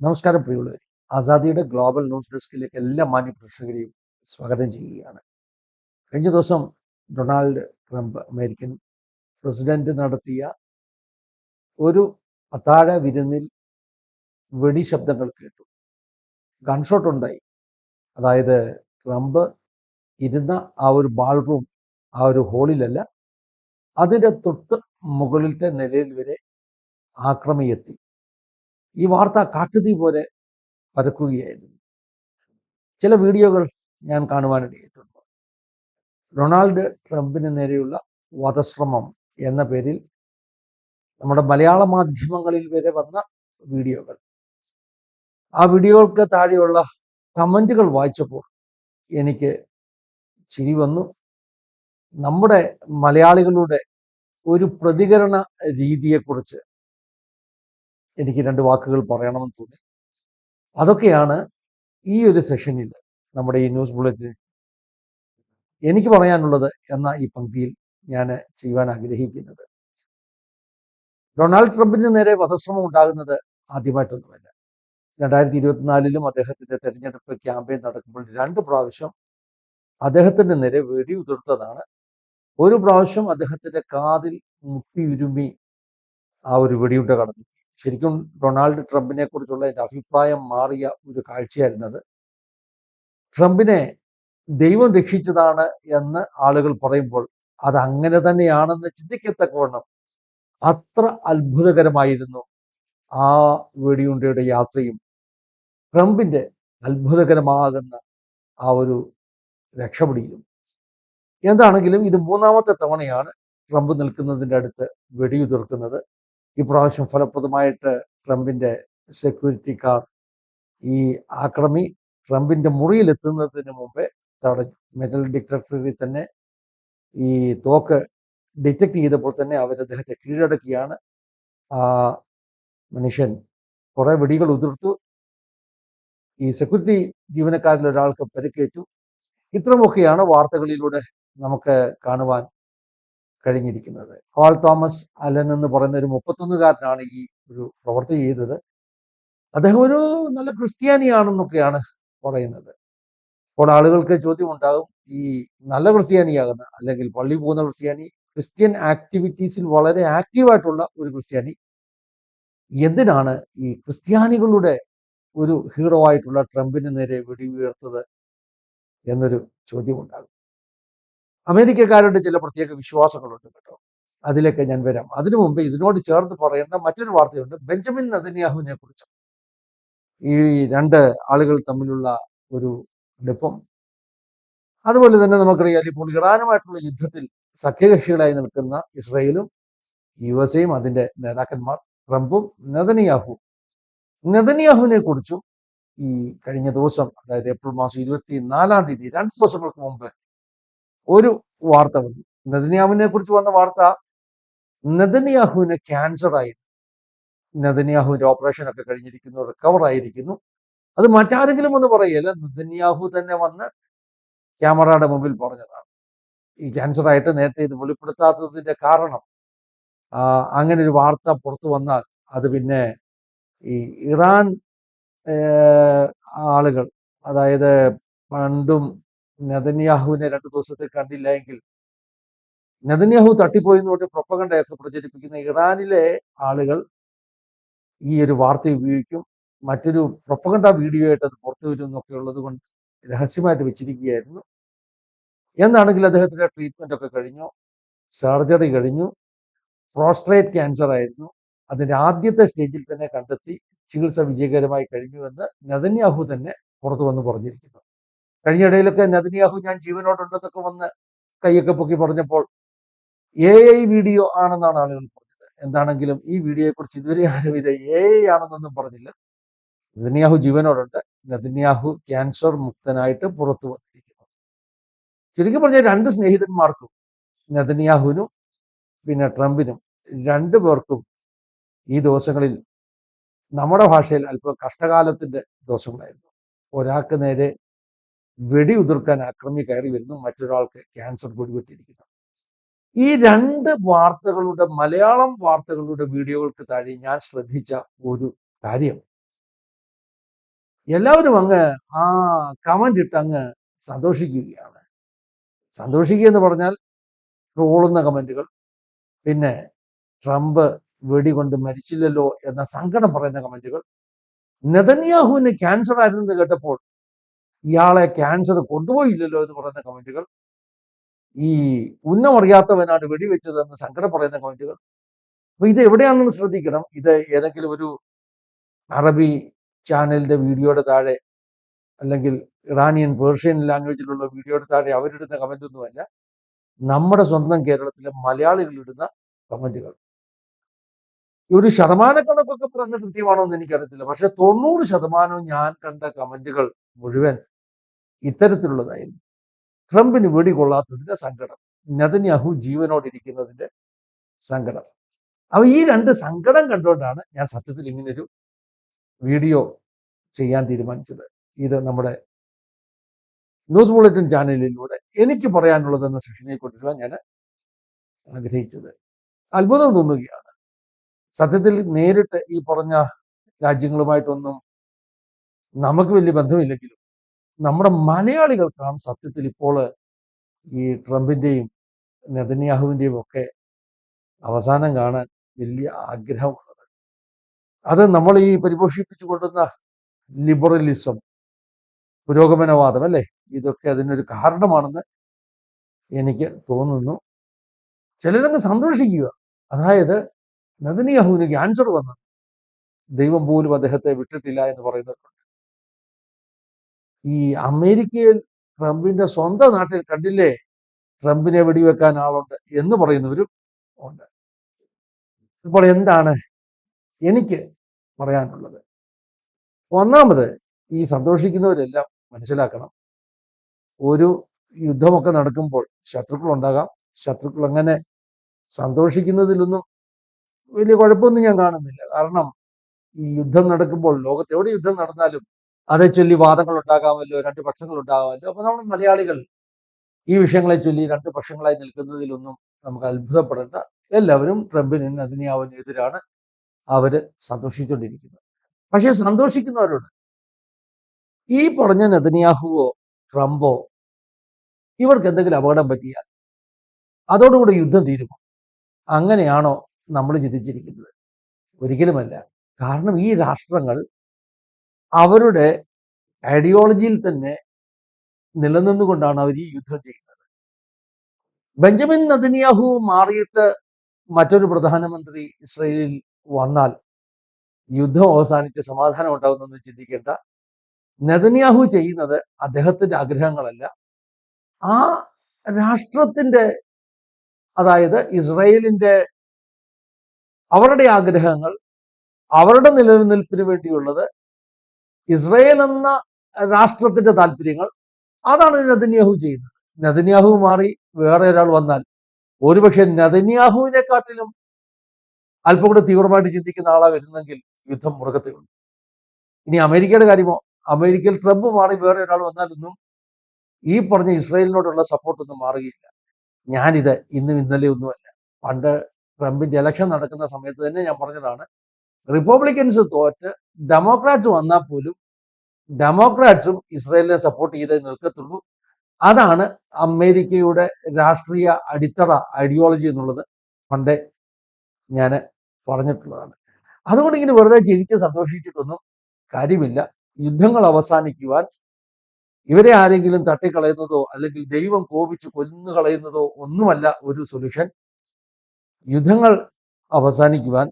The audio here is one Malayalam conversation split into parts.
നമസ്കാരം പ്രിയമുള്ളവരെ. ആസാദിയുടെ ഗ്ലോബൽ ന്യൂസ് ഡെസ്കിലേക്ക് എല്ലാ മാന്യ പ്രേക്ഷകരെയും സ്വാഗതം ചെയ്യുകയാണ്. കഴിഞ്ഞ ദിവസം ഡൊണാൾഡ് ട്രംപ് അമേരിക്കൻ പ്രസിഡന്റ് നടത്തിയ ഒരു അത്താഴ വിരുന്നിൽ വെടി ശബ്ദങ്ങൾ കേട്ടു. ഗൺഷോട്ട് ഉണ്ടായി. അതായത് ട്രംപ് ഇരുന്ന ആ ഒരു ബാൾ റൂം, ആ ഒരു ഹോളിലല്ല, അതിൻ്റെ തൊട്ട് മുകളിലത്തെ നിലയിൽ വരെ ആക്രമി എത്തി. ഈ വാർത്ത കാട്ടുതീ പോലെ പരക്കുകയായിരുന്നു. ചില വീഡിയോകൾ ഞാൻ കാണുവാനിടയായിട്ടുണ്ട്. ഡൊണാൾഡ് ട്രംപിന് നേരെയുള്ള വധശ്രമം എന്ന പേരിൽ നമ്മുടെ മലയാള മാധ്യമങ്ങളിൽ വരെ വന്ന വീഡിയോകൾ. ആ വീഡിയോകൾക്ക് താഴെയുള്ള കമന്റുകൾ വായിച്ചപ്പോൾ എനിക്ക് ചിരി വന്നു. നമ്മുടെ മലയാളികളുടെ ഒരു പ്രതികരണ രീതിയെക്കുറിച്ച് എനിക്ക് രണ്ട് വാക്കുകൾ പറയണമെന്ന് തോന്നി. അതൊക്കെയാണ് ഈ ഒരു സെഷനിൽ നമ്മുടെ ഈ ന്യൂസ് ബുള്ളറ്റിൻ എനിക്ക് പറയാനുള്ളത് എന്ന ഈ പങ്ക്തിയിൽ ഞാൻ ചെയ്യുവാൻ ആഗ്രഹിക്കുന്നത്. ഡൊണാൾഡ് ട്രംപിന് നേരെ വധശ്രമം ഉണ്ടാകുന്നത് ആദ്യമായിട്ടൊന്നുമല്ല. 2024 അദ്ദേഹത്തിന്റെ തെരഞ്ഞെടുപ്പ് ക്യാമ്പയിൻ നടക്കുമ്പോൾ 2 പ്രാവശ്യം അദ്ദേഹത്തിന്റെ നേരെ വെടിയുതിർത്തതാണ്. ഒരു പ്രാവശ്യം അദ്ദേഹത്തിന്റെ കാതിൽ മുട്ടിയുരുമി ആ ഒരു വെടിയുണ്ട കടന്നു. ശരിക്കും ഡൊണാൾഡ് ട്രംപിനെ കുറിച്ചുള്ള എൻ്റെ അഭിപ്രായം മാറിയ ഒരു കാഴ്ചയായിരുന്നത്. ട്രംപിനെ ദൈവം രക്ഷിച്ചതാണ് എന്ന് ആളുകൾ പറയുമ്പോൾ അത് അങ്ങനെ തന്നെയാണെന്ന് ചിന്തിക്കത്തക്കവണ്ണം അത്ര അത്ഭുതകരമായിരുന്നു ആ വെടിയുണ്ടയുടെ യാത്രയും ട്രംപിന്റെ അത്ഭുതകരമാകുന്ന ആ ഒരു രക്ഷപ്പെടിയിലും. എന്താണെങ്കിലും ഇത് 3ാമത്തെ തവണയാണ് ട്രംപ് നിൽക്കുന്നതിൻ്റെ അടുത്ത് വെടിയുതിർക്കുന്നത്. ഇപ്രാവശ്യം ഫലപ്രദമായിട്ട് ട്രംപിന്റെ സെക്യൂരിറ്റി കാർ ഈ ആക്രമി ട്രംപിന്റെ മുറിയിലെത്തുന്നതിന് മുമ്പേ തടഞ്ഞു. മെറ്റൽ ഡിറ്റക്ടറിൽ തന്നെ ഈ തോക്ക് ഡിറ്റക്ട് ചെയ്തപ്പോൾ തന്നെ അവർ അദ്ദേഹത്തെ കീഴടക്കിയാണ്. ആ മനുഷ്യൻ കുറെ വെടികൾ ഉതിർത്തു. ഈ സെക്യൂരിറ്റി ജീവനക്കാരിൽ ഒരാൾക്ക് പരിക്കേറ്റു. ഇത്രമൊക്കെയാണ് വാർത്തകളിലൂടെ നമുക്ക് കാണുവാൻ കഴിഞ്ഞിരിക്കുന്നത്. കാൾ തോമസ് അലൻ എന്ന് പറയുന്ന ഒരു 31കാരനാണ് ഈ ഒരു പ്രവൃത്തി ചെയ്തത്. അദ്ദേഹം ഒരു നല്ല ക്രിസ്ത്യാനിയാണെന്നൊക്കെയാണ് പറയുന്നത്. അപ്പോൾ ആളുകൾക്ക് ചോദ്യം ഉണ്ടാകും, ഈ നല്ല ക്രിസ്ത്യാനിയാകുന്ന അല്ലെങ്കിൽ പള്ളി പോകുന്ന ക്രിസ്ത്യാനി, ക്രിസ്ത്യൻ ആക്ടിവിറ്റീസിൽ വളരെ ആക്റ്റീവായിട്ടുള്ള ഒരു ക്രിസ്ത്യാനി എന്തിനാണ് ഈ ക്രിസ്ത്യാനികളുടെ ഒരു ഹീറോ ആയിട്ടുള്ള ട്രംപിന് നേരെ വെടിയുയർത്തത് എന്നൊരു ചോദ്യം ഉണ്ടാകും. അമേരിക്കക്കാരുടെ ചില പ്രത്യേക വിശ്വാസങ്ങളുണ്ട് കേട്ടോ, അതിലേക്ക് ഞാൻ വരാം. അതിനു മുമ്പ് ഇതിനോട് ചേർന്ന് പറയേണ്ട മറ്റൊരു വാർത്തയുണ്ട്. ബെഞ്ചമിൻ നെതന്യാഹുവിനെ കുറിച്ച്. ഈ 2 ആളുകൾ തമ്മിലുള്ള ഒരു അടുപ്പം, അതുപോലെ തന്നെ നമുക്കറിയാം ഇപ്പോൾ ഇറാനുമായിട്ടുള്ള യുദ്ധത്തിൽ സഖ്യകക്ഷികളായി നിൽക്കുന്ന ഇസ്രയേലും USA അതിന്റെ നേതാക്കന്മാർ ട്രംപും നെതന്യാഹുവിനെ കുറിച്ചും ഈ കഴിഞ്ഞ ദിവസം, അതായത് ഏപ്രിൽ മാസം 24-ാം തീയതി 2 ദിവസങ്ങൾക്ക് മുമ്പ് ഒരു വാർത്ത വന്നു. നെതന്യാഹുവിനെ കുറിച്ച് വന്ന വാർത്ത, നെതന്യാഹുവിന് ക്യാൻസർ ആയിരുന്നു. നെതന്യാഹുവിന്റെ ഓപ്പറേഷൻ ഒക്കെ കഴിഞ്ഞിരിക്കുന്നു, റിക്കവർ ആയിരിക്കുന്നു. അത് മറ്റാരെങ്കിലും ഒന്ന് പറയല്ല, നെതന്യാഹു തന്നെ വന്ന് ക്യാമറയുടെ മുമ്പിൽ പറഞ്ഞതാണ്. ഈ ക്യാൻസർ ആയിട്ട് നേരത്തെ ഇത് വെളിപ്പെടുത്താത്തതിന്റെ കാരണം, അങ്ങനെ ഒരു വാർത്ത പുറത്തു വന്നാൽ അത് പിന്നെ ഈ ഇറാൻ ആളുകൾ, അതായത് പണ്ടും നെതന്യാഹുവിനെ 2 ദിവസത്തെ കണ്ടില്ല എങ്കിൽ നെതന്യാഹു തട്ടിപ്പോയി എന്ന് പറഞ്ഞ് പ്രൊപ്പഗണ്ടയൊക്കെ പ്രചരിപ്പിക്കുന്ന ഇറാനിലെ ആളുകൾ ഈ ഒരു വാർത്ത ഉപയോഗിക്കും. മറ്റൊരു പ്രൊപ്പഗണ്ട വീഡിയോ ആയിട്ട് അത് പുറത്തു വരും എന്നൊക്കെ ഉള്ളത് കൊണ്ട് രഹസ്യമായിട്ട് വെച്ചിരിക്കുകയായിരുന്നു. എന്താണെങ്കിൽ അദ്ദേഹത്തിന്റെ ട്രീറ്റ്മെന്റ് ഒക്കെ കഴിഞ്ഞു, സർജറി കഴിഞ്ഞു. പ്രോസ്ട്രേറ്റ് ക്യാൻസർ ആയിരുന്നു. അതിന്റെ ആദ്യത്തെ സ്റ്റേജിൽ തന്നെ കണ്ടെത്തി ചികിത്സ വിജയകരമായി കഴിഞ്ഞുവെന്ന് നെതന്യാഹു തന്നെ പുറത്തു വന്ന് പറഞ്ഞിരിക്കുന്നു. കഴിഞ്ഞിടയിലൊക്കെ നെതന്യാഹു ഞാൻ ജീവനോടുണ്ടെന്നൊക്കെ വന്ന് കൈയൊക്കെ പൊക്കി പറഞ്ഞപ്പോൾ AI വീഡിയോ ആണെന്നാണ് ആളുകൾ പറഞ്ഞത്. എന്താണെങ്കിലും ഈ വീഡിയോയെക്കുറിച്ച് ഇതുവരെ ആരും ഇത് AI ആണെന്നൊന്നും പറഞ്ഞില്ല. നെതന്യാഹു ജീവനോടുണ്ട്. നെതന്യാഹു ക്യാൻസർ മുക്തനായിട്ട് പുറത്തു വന്നിരിക്കുന്നു. ചുരുക്കി പറഞ്ഞ 2 സ്നേഹിതന്മാർക്കും, നെതന്യാഹുവിനും പിന്നെ ട്രംപിനും, 2 പേർക്കും ഈ ദിവസങ്ങളിൽ നമ്മുടെ ഭാഷയിൽ അല്പം കഷ്ടകാലത്തിന്റെ ദിവസങ്ങളായിരുന്നു. ഒരാൾക്ക് നേരെ വെടി ഉതിർക്കാൻ ആക്രമി കയറി വരുന്നു, മറ്റൊരാൾക്ക് ക്യാൻസർ പിടിപെട്ടിരിക്കുന്നു. ഈ 2 വാർത്തകളുടെ മലയാളം വാർത്തകളുടെ വീഡിയോകൾക്ക് താഴെ ഞാൻ ശ്രദ്ധിച്ച ഒരു കാര്യം, എല്ലാവരും അങ്ങ് ആ കമന്റ് ഇട്ട് അങ്ങ് സന്തോഷിക്കുകയാണ്. സന്തോഷിക്കുക എന്ന് പറഞ്ഞാൽ ട്രോളുന്ന കമന്റുകൾ, പിന്നെ ട്രംപ് വെടികൊണ്ട് മരിച്ചില്ലല്ലോ എന്ന സങ്കടം പറയുന്ന കമന്റുകൾ, നെതന്യാഹുവിന് ക്യാൻസർ ആയിരുന്നെന്ന് കേട്ടപ്പോൾ ഇയാളെ ക്യാൻസർ കൊണ്ടുപോയില്ലല്ലോ എന്ന് പറയുന്ന കമന്റുകൾ, ഈ ഉന്നമറിയാത്തവനാണ് വെടിവെച്ചതെന്ന് സങ്കടം പറയുന്ന കമന്റുകൾ. അപ്പൊ ഇത് എവിടെയാണെന്ന് ശ്രദ്ധിക്കണം. ഇത് ഏതെങ്കിലും ഒരു അറബി ചാനലിന്റെ വീഡിയോയുടെ താഴെ, അല്ലെങ്കിൽ ഇറാനിയൻ പേർഷ്യൻ ലാംഗ്വേജിലുള്ള വീഡിയോയുടെ താഴെ അവരിടുന്ന കമന്റ് ഒന്നുമല്ല, നമ്മുടെ സ്വന്തം കേരളത്തിലെ മലയാളികൾ ഇടുന്ന കമന്റുകൾ. ഒരു ശതമാനക്കണക്കൊക്കെ പറഞ്ഞ കൃത്യമാണോ എന്ന് എനിക്കറിയത്തില്ല. പക്ഷെ 90% ഞാൻ കണ്ട കമന്റുകൾ മുഴുവൻ ഇത്തരത്തിലുള്ളതായിരുന്നു. ട്രംപിന് വെടികൊള്ളാത്തതിന്റെ സങ്കടം, നെതന്യാഹു ജീവനോടിരിക്കുന്നതിന്റെ സങ്കടം. അപ്പൊ ഈ രണ്ട് സങ്കടം കണ്ടുകൊണ്ടാണ് ഞാൻ സത്യത്തിൽ ഇങ്ങനൊരു വീഡിയോ ചെയ്യാൻ തീരുമാനിച്ചത്. ഇത് നമ്മുടെ ന്യൂസ് ബുള്ളറ്റിൻ ചാനലിലൂടെ എനിക്ക് പറയാനുള്ളതെന്ന സെഷനിൽ കൊണ്ടുവരാൻ ഞാൻ ആഗ്രഹിച്ചത്. അത്ഭുതം തോന്നുകയാണ്. സത്യത്തിൽ നേരിട്ട് ഈ പറഞ്ഞ രാജ്യങ്ങളുമായിട്ടൊന്നും നമുക്ക് വലിയ ബന്ധമില്ലെങ്കിലും നമ്മുടെ മലയാളികൾക്കാണ് സത്യത്തിൽ ഇപ്പോൾ ഈ ട്രംപിന്റെയും നെതന്യാഹുവിന്റെയും ഒക്കെ അവസാനം കാണാൻ വലിയ ആഗ്രഹമുള്ളത്. അത് നമ്മൾ ഈ പരിപോഷിപ്പിച്ചു കൊണ്ടുവന്ന ലിബറലിസം, പുരോഗമനവാദം, അല്ലേ, ഇതൊക്കെ അതിനൊരു കാരണമാണെന്ന് എനിക്ക് തോന്നുന്നു. ചിലരങ്ങ് സന്തോഷിക്കുക. അതായത് നെതന്യാഹുവിന് ക്യാൻസർ വന്നു, ദൈവം പോലും അദ്ദേഹത്തെ വിട്ടിട്ടില്ല എന്ന് പറയുന്നത്. ഈ അമേരിക്കയിൽ ട്രംപിന്റെ സ്വന്തം നാട്ടിൽ കണ്ടില്ലേ ട്രംപിനെ വെടിവെക്കാൻ ആളുണ്ട് എന്ന് പറയുന്നവരും ഉണ്ട്. ഇപ്പോൾ എന്താണ് എനിക്ക് പറയാനുള്ളത്? ഒന്നാമത്, ഈ സന്തോഷിക്കുന്നവരെല്ലാം മനസ്സിലാക്കണം, ഒരു യുദ്ധമൊക്കെ നടക്കുമ്പോൾ ശത്രുക്കൾ ഉണ്ടാകാം. ശത്രുക്കൾ അങ്ങനെ സന്തോഷിക്കുന്നതിലൊന്നും വലിയ കുഴപ്പമൊന്നും ഞാൻ കാണുന്നില്ല. കാരണം ഈ യുദ്ധം നടക്കുമ്പോൾ, ലോകത്ത് എവിടെ യുദ്ധം നടന്നാലും അതേ ചൊല്ലി വാദങ്ങൾ ഉണ്ടാകാമല്ലോ, രണ്ട് പക്ഷങ്ങൾ ഉണ്ടാകാമല്ലോ. അപ്പൊ നമ്മൾ മലയാളികൾ ഈ വിഷയങ്ങളെ ചൊല്ലി രണ്ട് പക്ഷങ്ങളായി നിൽക്കുന്നതിലൊന്നും നമുക്ക് അത്ഭുതപ്പെടേണ്ട. എല്ലാവരും ട്രംപിന്, നെതന്യാഹുവിന് എതിരാണ്. അവര് സന്തോഷിച്ചുകൊണ്ടിരിക്കുന്നത്. പക്ഷെ സന്തോഷിക്കുന്നവരോട് ഈ പറഞ്ഞ നെതന്യാഹുവോ ട്രംപോ ഇവർക്ക് എന്തെങ്കിലും അപകടം പറ്റിയാൽ അതോടുകൂടി യുദ്ധം തീരുമോ? അങ്ങനെയാണോ നമ്മൾ ചിന്തിച്ചിരിക്കുന്നത്? ഒരിക്കലുമല്ല. കാരണം ഈ രാഷ്ട്രങ്ങൾ അവരുടെ ഐഡിയോളജിയിൽ തന്നെ നിലനിന്നുകൊണ്ടാണ് അവർ ഈ യുദ്ധം ചെയ്യുന്നത്. ബെഞ്ചമിൻ നെതന്യാഹു മാറിയിട്ട് മറ്റൊരു പ്രധാനമന്ത്രി ഇസ്രയേലിൽ വന്നാൽ യുദ്ധം അവസാനിച്ച് സമാധാനം ഉണ്ടാകുമെന്ന് ചിന്തിക്കേണ്ട. നെതന്യാഹു ചെയ്യുന്നത് അദ്ദേഹത്തിന്റെ ആഗ്രഹങ്ങളല്ല, ആ രാഷ്ട്രത്തിന്റെ, അതായത് ഇസ്രയേലിന്റെ അവരുടെ ആഗ്രഹങ്ങൾ, അവരുടെ നിലനിൽപ്പിന് വേണ്ടിയുള്ളത്, ഇസ്രയേൽ എന്ന രാഷ്ട്രത്തിന്റെ താല്പര്യങ്ങൾ, അതാണ് നെതന്യാഹു ചെയ്യുന്നത്. നെതന്യാഹു മാറി വേറെ ഒരാൾ വന്നാൽ ഒരുപക്ഷെ നെതന്യാഹുവിനെക്കാട്ടിലും അല്പം കൂടെ തീവ്രമായിട്ട് ചിന്തിക്കുന്ന ആളാ വരുന്നെങ്കിൽ യുദ്ധം മുറുകത്തേയുള്ളൂ. ഇനി അമേരിക്കയുടെ കാര്യമോ? അമേരിക്കയിൽ ട്രംപ് മാറി വേറെ ഒരാൾ വന്നാലൊന്നും ഈ പറഞ്ഞ ഇസ്രയേലിനോടുള്ള സപ്പോർട്ടൊന്നും മാറുകയില്ല. ഞാനിത് ഇന്നും ഇന്നലെ ഒന്നുമല്ല, പണ്ട് ട്രംപിന്റെ ഇലക്ഷൻ നടക്കുന്ന സമയത്ത് തന്നെ ഞാൻ പറഞ്ഞതാണ്, റിപ്പബ്ലിക്കൻസ് തോറ്റ് ഡെമോക്രാറ്റ്സ് വന്നാൽ പോലും ഡെമോക്രാറ്റ്സും ഇസ്രയേലിനെ സപ്പോർട്ട് ചെയ്തേ നിൽക്കത്തുള്ളൂ. അതാണ് അമേരിക്കയുടെ രാഷ്ട്രീയ അടിത്തറ, ഐഡിയോളജി എന്നുള്ളത് പണ്ടേ ഞാൻ പറഞ്ഞിട്ടുള്ളതാണ്. അതുകൊണ്ട് ഇങ്ങനെ വെറുതെ ചിരിച്ച് സന്തോഷിച്ചിട്ടൊന്നും കാര്യമില്ല. യുദ്ധങ്ങൾ അവസാനിക്കുവാൻ ഇവരെ ആരെങ്കിലും തട്ടിക്കളയുന്നതോ അല്ലെങ്കിൽ ദൈവം കോപിച്ച് കൊന്നു കളയുന്നതോ ഒന്നുമല്ല ഒരു സൊല്യൂഷൻ. യുദ്ധങ്ങൾ അവസാനിക്കുവാൻ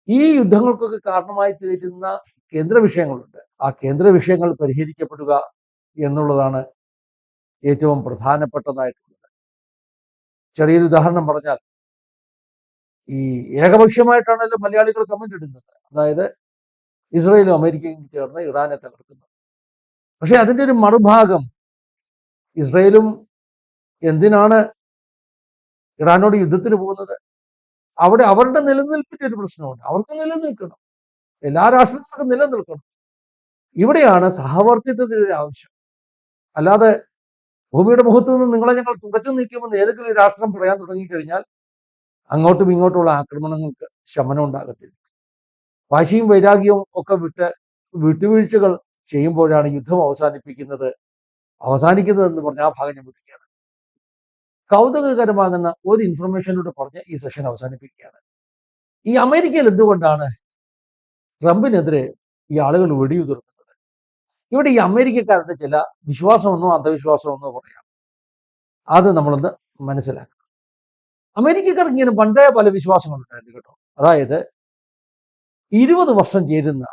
ഈ യുദ്ധങ്ങൾക്കൊക്കെ കാരണമായി തീരുന്ന കേന്ദ്ര വിഷയങ്ങളുണ്ട്. ആ കേന്ദ്ര വിഷയങ്ങൾ പരിഹരിക്കപ്പെടുക എന്നുള്ളതാണ് ഏറ്റവും പ്രധാനപ്പെട്ടതായിട്ടുള്ളത്. ചെറിയൊരു ഉദാഹരണം പറഞ്ഞാൽ, ഈ ഏകപക്ഷീയമായിട്ടാണല്ലോ മലയാളികൾ കമന്റ് ഇടുന്നത്. അതായത് ഇസ്രയേലും അമേരിക്കയും ചേർന്ന് ഇറാനെ തകർക്കുന്നു. പക്ഷെ അതിൻ്റെ ഒരു മറുഭാഗം, ഇസ്രയേലും എന്തിനാണ് ഇറാനോട് യുദ്ധത്തിന് പോകുന്നത്? അവിടെ അവരുടെ നിലനിൽപ്പിന്റെ ഒരു പ്രശ്നമുണ്ട്. അവർക്ക് നിലനിൽക്കണം, എല്ലാ രാഷ്ട്രങ്ങൾക്കും നിലനിൽക്കണം. ഇവിടെയാണ് സഹവർത്തിത്വത്തിന്റെ ആവശ്യം. അല്ലാതെ ഭൂമിയുടെ മുഖത്തു നിന്ന് നിങ്ങളെ ഞങ്ങൾ തുടച്ചു നീക്കുമെന്ന് ഏതെങ്കിലും ഒരു രാഷ്ട്രം പറയാൻ തുടങ്ങിക്കഴിഞ്ഞാൽ അങ്ങോട്ടും ഇങ്ങോട്ടുള്ള ആക്രമണങ്ങൾക്ക് ശമനം ഉണ്ടാകത്തില്ല. വാശിയും വൈരാഗ്യവും ഒക്കെ വിട്ട് വിട്ടുവീഴ്ചകൾ ചെയ്യുമ്പോഴാണ് യുദ്ധം അവസാനിക്കുന്നതെന്ന് പറഞ്ഞ ആ ഭാഗം ഞാൻ വിളിക്കുകയാണ്. കൗതുകകരമാകുന്ന ഒരു ഇൻഫർമേഷനോട് പറഞ്ഞ് ഈ സെഷൻ അവസാനിപ്പിക്കുകയാണ്. ഈ അമേരിക്കയിൽ എന്തുകൊണ്ടാണ് ട്രംപിനെതിരെ ഈ ആളുകൾ വെടിയുതിർക്കുന്നത്? ഇവിടെ ഈ അമേരിക്കക്കാരുടെ ചില വിശ്വാസമെന്നോ അന്ധവിശ്വാസമെന്നോ പറയാം. അത് നമ്മളൊന്ന് മനസ്സിലാക്കണം. അമേരിക്കക്കാർക്ക് ഇങ്ങനെ പണ്ടേ പല വിശ്വാസങ്ങളുണ്ടായിരുന്നു കേട്ടോ. അതായത് 20 വർഷം ചേരുന്ന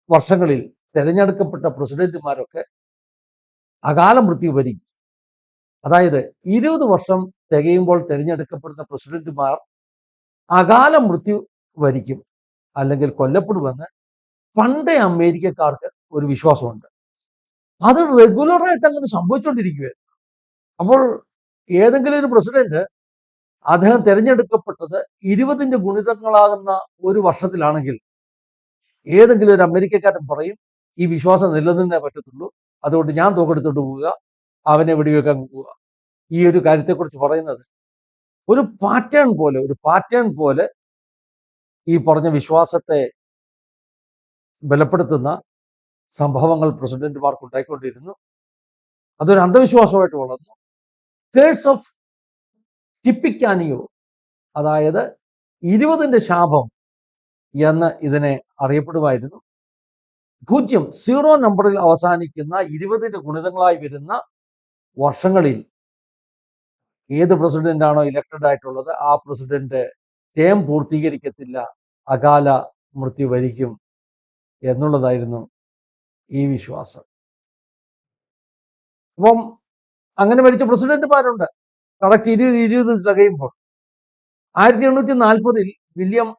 വർഷങ്ങളിൽ തിരഞ്ഞെടുക്കപ്പെട്ട പ്രസിഡന്റുമാരൊക്കെ അകാല മൃത്യു വരിക്കും. അതായത് 20 വർഷം തികയുമ്പോൾ തിരഞ്ഞെടുക്കപ്പെടുന്ന പ്രസിഡന്റുമാർ അകാല മൃത്യു വരിക്കും, അല്ലെങ്കിൽ കൊല്ലപ്പെടുമെന്ന് പണ്ടേ അമേരിക്കക്കാർക്ക് ഒരു വിശ്വാസമുണ്ട്. അത് റെഗുലറായിട്ട് അങ്ങനെ സംഭവിച്ചുകൊണ്ടിരിക്കുകയായിരുന്നു. അപ്പോൾ ഏതെങ്കിലും ഒരു പ്രസിഡന്റ് അദ്ദേഹം തിരഞ്ഞെടുക്കപ്പെട്ടത് 20ന്റെ ഗുണിതങ്ങളാകുന്ന ഒരു വർഷത്തിലാണെങ്കിൽ ഏതെങ്കിലും ഒരു അമേരിക്കക്കാരൻ പറയും ഈ വിശ്വാസം നിലനിന്നേ പറ്റത്തുള്ളൂ, അതുകൊണ്ട് ഞാൻ തോക്കെടുത്തോട്ട് പോവുക, അവനെ വെടിവെക്കാൻ പോവുക. ഈ ഒരു കാര്യത്തെക്കുറിച്ച് പറയുന്നത് ഒരു പാറ്റേൺ പോലെ ഈ പറഞ്ഞ വിശ്വാസത്തെ ബലപ്പെടുത്തുന്ന സംഭവങ്ങൾ പ്രസിഡന്റുമാർക്ക് ഉണ്ടായിക്കൊണ്ടിരുന്നു. അതൊരു അന്ധവിശ്വാസമായിട്ട് വളർന്നു. കേഴ്സ് ഓഫ് ടിപ്പിക്കാനിയോ, അതായത് 20ന്റെ ശാപം എന്ന് ഇതിനെ അറിയപ്പെടുമായിരുന്നു. 0 നമ്പറിൽ അവസാനിക്കുന്ന 20ന്റെ ഗുണിതങ്ങളായി വരുന്ന വർഷങ്ങളിൽ ഏത് പ്രസിഡന്റാണോ ഇലക്റ്റഡ് ആയിട്ടുള്ളത് ആ പ്രസിഡന്റ് ടേം പൂർത്തീകരിക്കത്തില്ല, അകാല മൃത്യു വരിക്കും എന്നുള്ളതായിരുന്നു ഈ വിശ്വാസം. അപ്പം അങ്ങനെ മരിച്ച പ്രസിഡന്റുമാരുണ്ട്. കറക്റ്റ് 20 തികയുമ്പോൾ 1840 വില്യം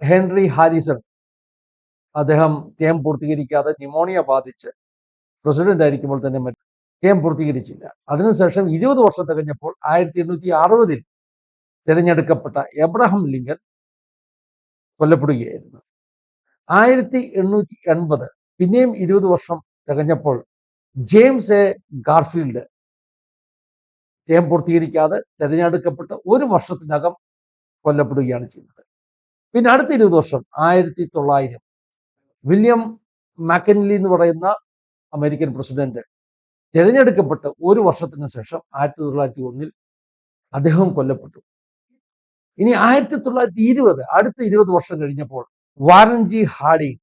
ഹെൻറി ഹാരിസൺ, അദ്ദേഹം ടേം പൂർത്തീകരിക്കാതെ ന്യൂമോണിയ ബാധിച്ച് പ്രസിഡന്റ് ആയിരിക്കുമ്പോൾ തന്നെ ടേം പൂർത്തീകരിച്ചില്ല. അതിനുശേഷം 20 വർഷം തികഞ്ഞപ്പോൾ 1860 തിരഞ്ഞെടുക്കപ്പെട്ട എബ്രഹാം ലിങ്കൻ കൊല്ലപ്പെടുകയായിരുന്നു. 1880 പിന്നെയും 20 വർഷം തികഞ്ഞപ്പോൾ ജെയിംസ് എ ഗാർഫീൽഡ് ടേം പൂർത്തീകരിക്കാതെ തിരഞ്ഞെടുക്കപ്പെട്ട ഒരു വർഷത്തിനകം കൊല്ലപ്പെടുകയാണ് ചെയ്യുന്നത്. പിന്നെ അടുത്ത 20 വർഷം 1900 വില്യം മാക്കൻലി എന്ന് പറയുന്ന അമേരിക്കൻ പ്രസിഡന്റ് തിരഞ്ഞെടുക്കപ്പെട്ട് ഒരു വർഷത്തിന് ശേഷം 1901 അദ്ദേഹം കൊല്ലപ്പെട്ടു. ഇനി 1920 അടുത്ത 20 വർഷം കഴിഞ്ഞപ്പോൾ Warren G Harding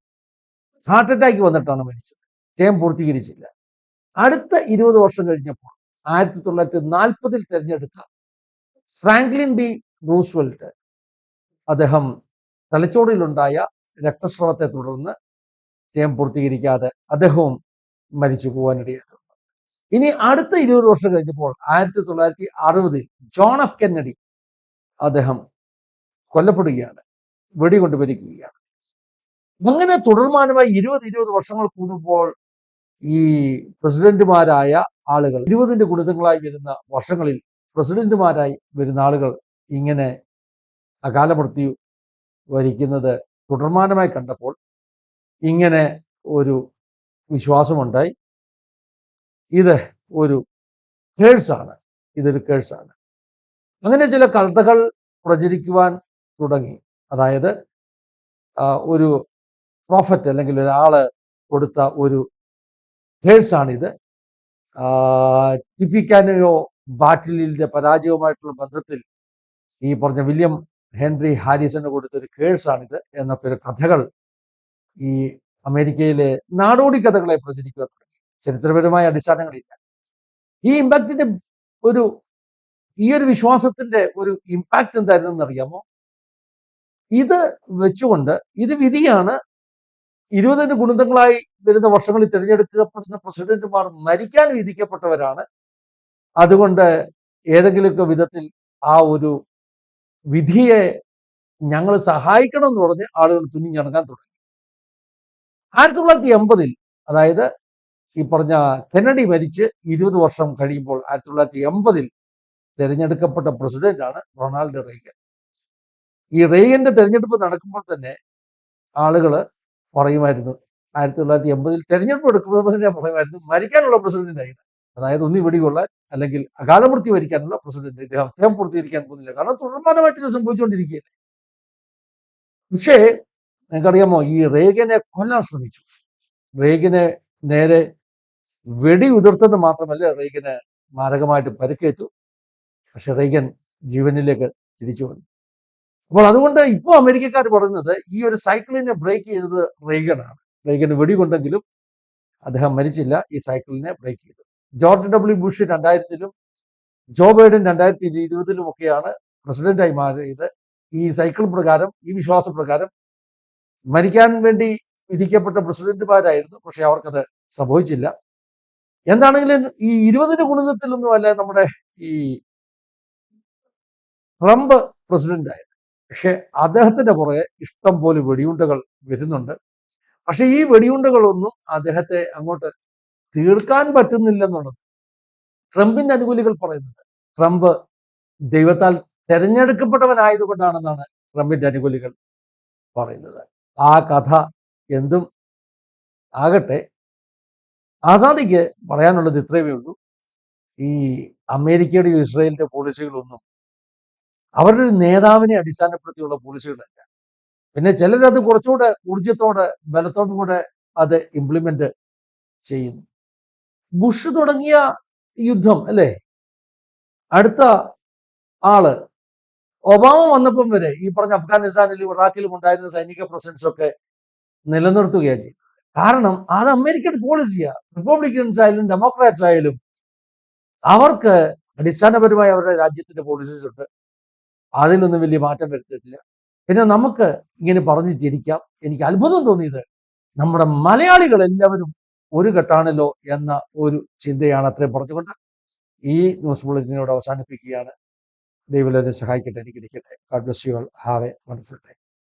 heart attack വന്നിട്ടാണ് മരിച്ചത്, ടേം പൂർത്തീകരിച്ചില്ല. അടുത്ത 20 വർഷം കഴിഞ്ഞപ്പോൾ 1940 തിരഞ്ഞെടുത്ത ഫ്രാങ്ക്ലിൻ ഡി റൂസ്വെൽറ്റ്, അദ്ദേഹം തലച്ചോറിലുണ്ടായ രക്തസ്രവത്തെ തുടർന്ന് ടേം പൂർത്തീകരിക്കാതെ അദ്ദേഹവും മരിച്ചു പോകാനിടയായിട്ടുണ്ട്. ഇനി അടുത്ത 20 വർഷം കഴിഞ്ഞപ്പോൾ 1960 ജോൺ എഫ് കെന്നഡി അദ്ദേഹം കൊല്ലപ്പെടുകയാണ്, വെടികൊണ്ട് മരിക്കുകയാണ്. അങ്ങനെ തുടർമാനമായി 20 വർഷങ്ങൾ കൂടുമ്പോൾ ഈ പ്രസിഡന്റുമാരായ ആളുകൾ 20ന്റെ ഗുണിതങ്ങളായി വരുന്ന വർഷങ്ങളിൽ പ്രസിഡന്റുമാരായി വരുന്ന ആളുകൾ ഇങ്ങനെ അകാല മൃത്യു വരിക്കുന്നത് തുടർമാനമായി കണ്ടപ്പോൾ ഇങ്ങനെ ഒരു വിശ്വാസമുണ്ടായി. ഇത് ഒരു കേഴ്സാണ്, ഇതൊരു കേഴ്സാണ്. അങ്ങനെ ചില കഥകൾ പ്രചരിക്കുവാൻ തുടങ്ങി. അതായത് ഒരു പ്രോഫറ്റ് അല്ലെങ്കിൽ ഒരാള് കൊടുത്ത ഒരു കേഴ്സാണിത്. ടിപ്പിക്കാനയോ ബാറ്റിലിന്റെ പരാജയവുമായിട്ടുള്ള ബന്ധത്തിൽ ഈ പറഞ്ഞ വില്യം ഹെൻറി ഹാരിസന് കൊടുത്തൊരു കേഴ്സാണിത് എന്നൊക്കെ ഒരു കഥകൾ ഈ അമേരിക്കയിലെ നാടോടി കഥകളെ പ്രചരിക്കുവാൻ തുടങ്ങി. ചരിത്രപരമായ അടിസ്ഥാനങ്ങളില്ല. ഈ ഇമ്പാക്റ്റിന്റെ ഈ ഒരു വിശ്വാസത്തിന്റെ ഒരു ഇമ്പാക്റ്റ് എന്തായിരുന്നെന്ന് അറിയാമോ? ഇത് വെച്ചുകൊണ്ട് ഇത് വിധിയാണ്. 20ന്റെ ഗുണിതങ്ങളായി വരുന്ന വർഷങ്ങളിൽ തിരഞ്ഞെടുക്കപ്പെടുന്ന പ്രസിഡന്റുമാർ മരിക്കാൻ വിധിക്കപ്പെട്ടവരാണ്. അതുകൊണ്ട് ഏതെങ്കിലുമൊക്കെ വിധത്തിൽ ആ ഒരു വിധിയെ ഞങ്ങൾ സഹായിക്കണം എന്ന് പറഞ്ഞ് ആളുകൾ തുന്നിഞ്ഞടങ്ങാൻ തുടങ്ങി. 1980 അതായത് ഈ പറഞ്ഞ കെന്നഡി മരിച്ച് 20 വർഷം കഴിയുമ്പോൾ 1980 തിരഞ്ഞെടുക്കപ്പെട്ട പ്രസിഡന്റാണ് റൊണാൾഡ് റീഗൻ. ഈ റീഗന്റെ തെരഞ്ഞെടുപ്പ് നടക്കുമ്പോൾ തന്നെ ആളുകൾ പറയുമായിരുന്നു 1980 തെരഞ്ഞെടുപ്പ് എടുക്കുമ്പോൾ തന്നെ പറയുമായിരുന്നു മരിക്കാനുള്ള പ്രസിഡന്റായിരുന്നു. അതായത് ഒന്നി വെടികൊള്ളാൻ അല്ലെങ്കിൽ അകാലമൃത്യു വരിക്കാനുള്ള പ്രസിഡന്റ് ഇദ്ദേഹം ടേം പൂർത്തീകരിക്കാൻ പോകുന്നില്ല, കാരണം തുടർമാനമായിട്ട് ഇത് സംഭവിച്ചുകൊണ്ടിരിക്കുകയല്ലേ. പക്ഷേ നിങ്ങൾക്കറിയാമോ, ഈ റീഗനെ കൊല്ലാൻ ശ്രമിച്ചു. റീഗന് നേരെ വെടിയുതിർത്തത് മാത്രമല്ല, റീഗന് മാരകമായിട്ട് പരിക്കേറ്റു. പക്ഷെ റീഗൻ ജീവനിലേക്ക് തിരിച്ചു വന്നു. അപ്പോൾ അതുകൊണ്ട് ഇപ്പോൾ അമേരിക്കക്കാർ പറയുന്നത് ഈ ഒരു സൈക്കിളിനെ ബ്രേക്ക് ചെയ്തത് റീഗനാണ്. റീഗന് വെടികൊണ്ടെങ്കിലും അദ്ദേഹം മരിച്ചില്ല, ഈ സൈക്കിളിനെ ബ്രേക്ക് ചെയ്തു. ജോർജ് ഡബ്ല്യു ബുഷ് 2000-ലും ജോ ബൈഡൻ 2020-ലും ഒക്കെയാണ് പ്രസിഡന്റായി മാറിയത്. ഈ സൈക്കിൾ പ്രകാരം, ഈ വിശ്വാസപ്രകാരം മരിക്കാൻ വേണ്ടി വിധിക്കപ്പെട്ട പ്രസിഡന്റുമാരായിരുന്നു. പക്ഷെ അവർക്കത് സംഭവിച്ചില്ല. എന്താണെങ്കിലും ഈ 20 ഗുണിതത്തിലൊന്നും അല്ല നമ്മുടെ ഈ ട്രംപ് പ്രസിഡന്റ് ആയത്. പക്ഷെ അദ്ദേഹത്തിന്റെ പുറകെ ഇഷ്ടം പോലെ വെടിയുണ്ടകൾ വരുന്നുണ്ട്. പക്ഷെ ഈ വെടിയുണ്ടകളൊന്നും അദ്ദേഹത്തെ അങ്ങോട്ട് തീർക്കാൻ പറ്റുന്നില്ലെന്നുള്ളത് ട്രംപിന്റെ അനുകൂലികൾ പറയുന്നത്. ട്രംപ് ദൈവത്താൽ തെരഞ്ഞെടുക്കപ്പെട്ടവനായതുകൊണ്ടാണെന്നാണ് ട്രംപിന്റെ അനുകൂലികൾ പറയുന്നത്. ആ കഥ എന്തും ആകട്ടെ, ആസാദിക്ക് പറയാനുള്ളത് ഇത്രയേ ഉള്ളൂ. ഈ അമേരിക്കയുടെയും ഇസ്രായേലിന്റെ പോളിസികളൊന്നും അവരുടെ ഒരു നേതാവിനെ അടിസ്ഥാനപ്പെടുത്തിയുള്ള പോളിസികളല്ല. പിന്നെ ചിലരത് കുറച്ചുകൂടെ ഊർജത്തോടെ ബലത്തോടും കൂടെ അത് ഇംപ്ലിമെന്റ് ചെയ്യുന്നു. ബുഷ് തുടങ്ങിയ യുദ്ധം അല്ലേ, അടുത്ത ആള് ഒബാമ വന്നപ്പം വരെ ഈ പറഞ്ഞ അഫ്ഗാനിസ്ഥാനിലും ഇറാഖിലും ഉണ്ടായിരുന്ന സൈനിക പ്രസൻസ് ഒക്കെ നിലനിർത്തുകയാണ് ചെയ്തത്. കാരണം അത് അമേരിക്കൻ പോളിസിയാ. റിപ്പബ്ലിക്കൻസ് ആയാലും ഡെമോക്രാറ്റ്സ് ആയാലും അവർക്ക് അടിസ്ഥാനപരമായി അവരുടെ രാജ്യത്തിന്റെ പോളിസീസ് ഉണ്ട്. അതിലൊന്നും വലിയ മാറ്റം വരുത്തിയിട്ടില്ല. പിന്നെ നമുക്ക് ഇങ്ങനെ പറഞ്ഞു ചിരിക്കാം. എനിക്ക് അത്ഭുതം തോന്നിയത് നമ്മുടെ മലയാളികൾ എല്ലാവരും ഒരു കെട്ടാണല്ലോ എന്ന ഒരു ചിന്തയാണ്. അത്രയും പറഞ്ഞുകൊണ്ട് ഈ ന്യൂസ് ബുള്ളറ്റിനോട് അവസാനിപ്പിക്കുകയാണ്. ദൈവം എന്നെ സഹായിക്കട്ടെ, എനിക്ക് ഇരിക്കട്ടെ. God bless you all. Have A wonderful day.